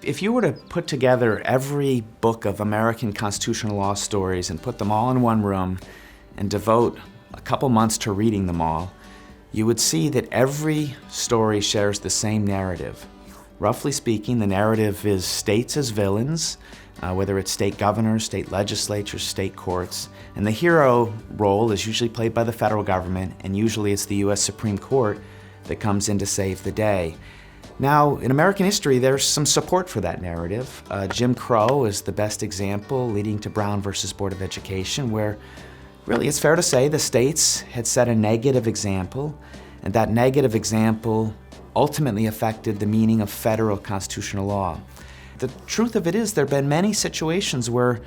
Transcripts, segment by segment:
If you were to put together every book of American constitutional law stories and put them all in one room and devote a couple months to reading them all, you would see that every story shares the same narrative. Roughly speaking, the narrative is states as villains, whether it's state governors, state legislatures, state courts, and the hero role is usually played by the federal government, and usually it's the U.S. Supreme Court that comes in to save the day. Now, in American history, there's some support for that narrative. Jim Crow is the best example, leading to Brown versus Board of Education, where really it's fair to say the states had set a negative example, and that negative example ultimately affected the meaning of federal constitutional law. The truth of it is there have been many situations where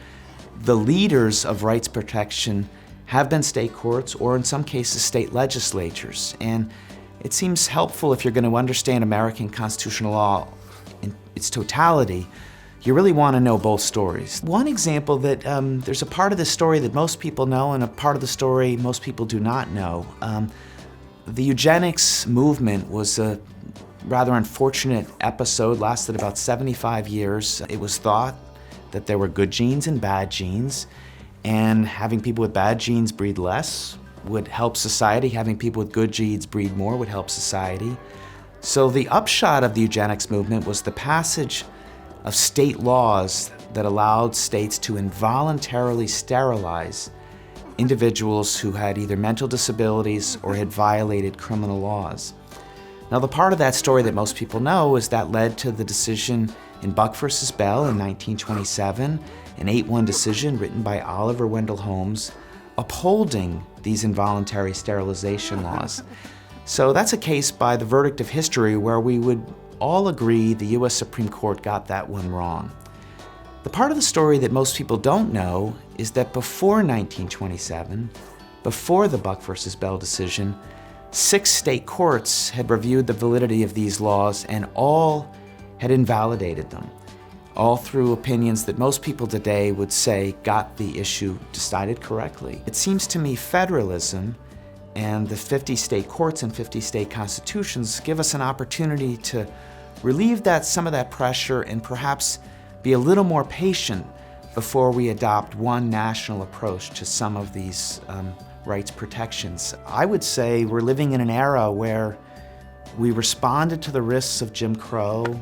the leaders of rights protection have been state courts or in some cases state legislatures. And it seems helpful if you're going to understand American constitutional law in its totality, you really want to know both stories. One example that there's a part of the story that most people know and a part of the story most people do not know. The Eugenics Movement was a rather unfortunate episode, lasted about 75 years. It was thought that there were good genes and bad genes, and having people with bad genes breed less would help society. Having people with good genes breed more would help society. So the upshot of the eugenics movement was the passage of state laws that allowed states to involuntarily sterilize individuals who had either mental disabilities or had violated criminal laws. Now, the part of that story that most people know is that led to the decision in Buck versus Bell in 1927, an 8-1 decision written by Oliver Wendell Holmes, upholding these involuntary sterilization laws. So that's a case by the verdict of history where we would all agree the U.S. Supreme Court got that one wrong. The part of the story that most people don't know is that before 1927, before the Buck versus Bell decision, 6 state courts had reviewed the validity of these laws and all had invalidated them, all through opinions that most people today would say got the issue decided correctly. It seems to me federalism and the 50 state courts and 50 state constitutions give us an opportunity to relieve some of that pressure and perhaps be a little more patient before we adopt one national approach to some of these rights protections. I would say we're living in an era where we responded to the risks of Jim Crow,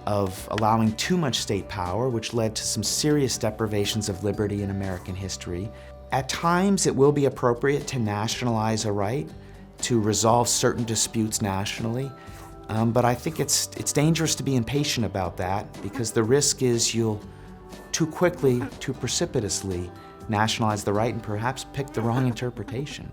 of allowing too much state power, which led to some serious deprivations of liberty in American history. At times, it will be appropriate to nationalize a right, to resolve certain disputes nationally, but I think it's dangerous to be impatient about that because the risk is you'll too quickly, too precipitously nationalize the right and perhaps pick the wrong interpretation.